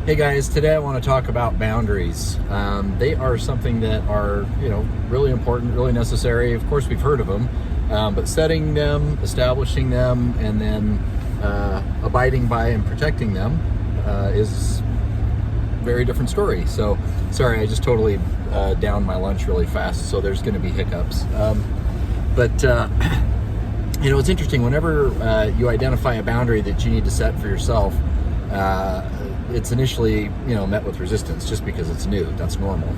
Hey guys, today I want to talk about boundaries. They are something that are, really important, really necessary. Of course, we've heard of them, but setting them, establishing them, and then abiding by and protecting them is a very different story. So, sorry, I just totally downed my lunch really fast, so there's going to be hiccups. But it's interesting. Whenever you identify a boundary that you need to set for yourself, it's initially, met with resistance just because it's new. That's normal.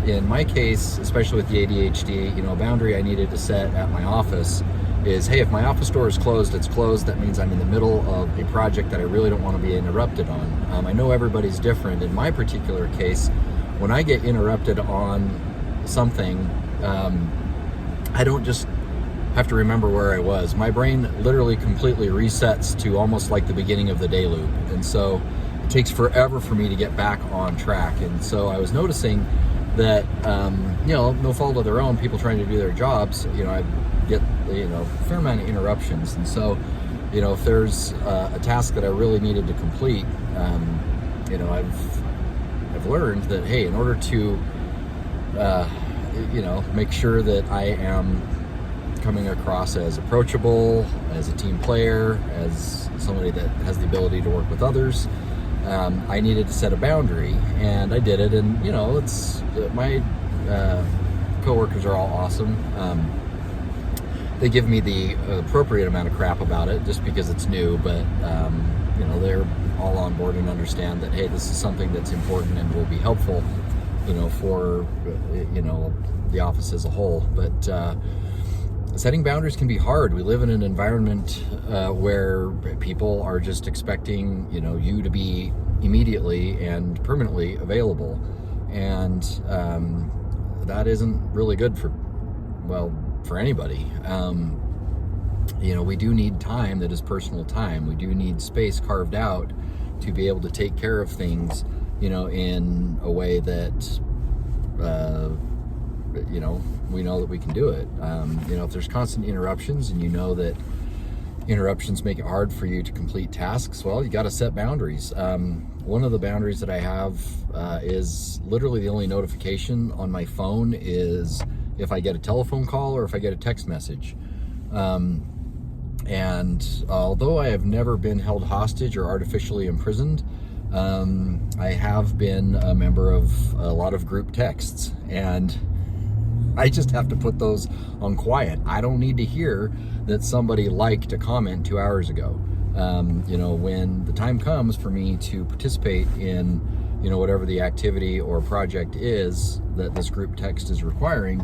In my case, especially with the ADHD, a boundary I needed to set at my office is, hey, if my office door is closed, it's closed. That means I'm in the middle of a project that I really don't want to be interrupted on. I know everybody's different. In my particular case, when I get interrupted on something, I don't just have to remember where I was. My brain literally completely resets to almost like the beginning of the day loop. And so it takes forever for me to get back on track. And so I was noticing that, no fault of their own, people trying to do their jobs, I get, a fair amount of interruptions. And so, if there's a task that I really needed to complete, I've learned that, hey, in order to, make sure that I am coming across as approachable, as a team player, as somebody that has the ability to work with others, I needed to set a boundary, and I did it. And it's my coworkers are all awesome. They give me the appropriate amount of crap about it just because it's new, but they're all on board and understand that, hey, this is something that's important and will be helpful, for the office as a whole. But setting boundaries can be hard. We live in an environment where people are just expecting, you to be immediately and permanently available. And that isn't really good for anybody. We do need time that is personal time. We do need space carved out to be able to take care of things, in a way that, we know that we can do it. If there's constant interruptions and that interruptions make it hard for you to complete tasks, well, you got to set boundaries. One of the boundaries that I have is literally the only notification on my phone is if I get a telephone call or if I get a text message. And although I have never been held hostage or artificially imprisoned, I have been a member of a lot of group texts, and I just have to put those on quiet. I don't need to hear that somebody liked a comment 2 hours ago. When the time comes for me to participate in, whatever the activity or project is that this group text is requiring,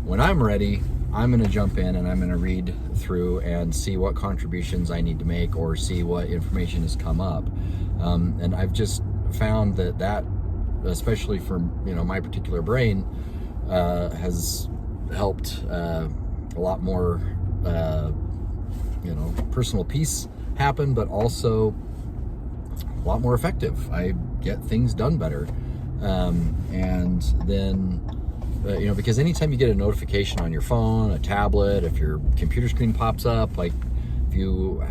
when I'm ready, I'm going to jump in and I'm going to read through and see what contributions I need to make or see what information has come up. And I've just found that, especially for, my particular brain, has helped a lot more, personal peace happen, but also a lot more effective. I get things done better. And then, because anytime you get a notification on your phone, a tablet, if your computer screen pops up, like if you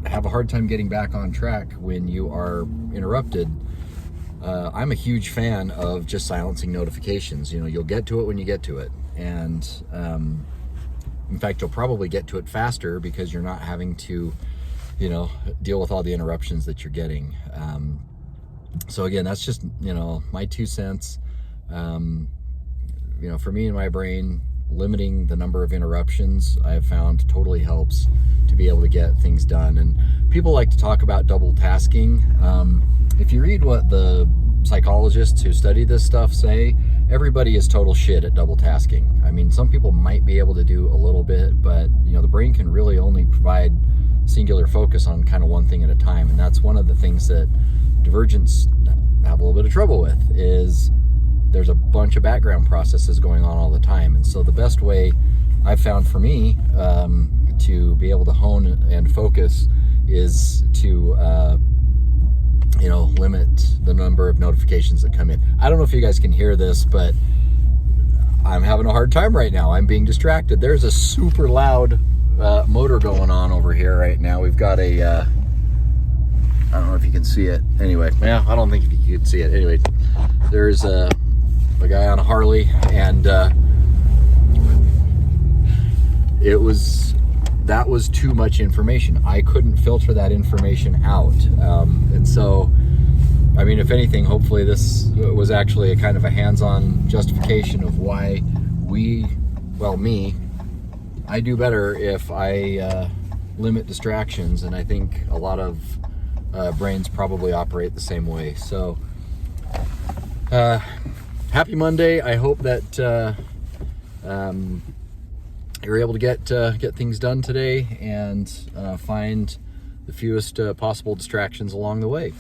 have a hard time getting back on track when you are interrupted, I'm a huge fan of just silencing notifications. You'll get to it when you get to it. And in fact, you'll probably get to it faster because you're not having to, deal with all the interruptions that you're getting. So again, that's just, my 2 cents. For me and my brain, limiting the number of interruptions I have found totally helps to be able to get things done. And people like to talk about double tasking. If you read what the psychologists who study this stuff say, everybody is total shit at double tasking. I mean, some people might be able to do a little bit, but the brain can really only provide singular focus on kind of one thing at a time. And that's one of the things that divergents have a little bit of trouble with, is there's a bunch of background processes going on all the time. And so the best way I've found for me to be able to hone and focus is to limit the number of notifications that come in. I don't know if you guys can hear this, but I'm having a hard time right now. I'm being distracted. There's a super loud motor going on over here right now. We've got a I don't know if you you can see it. Anyway, yeah, I don't think you can see it. Anyway, there's a guy on a Harley, and that was too much information. I couldn't filter that information out. And so, I mean, if anything, hopefully this was actually a kind of a hands-on justification of why I do better if I limit distractions, and I think a lot of brains probably operate the same way. So, happy Monday. I hope that you're able to get things done today and find the fewest possible distractions along the way.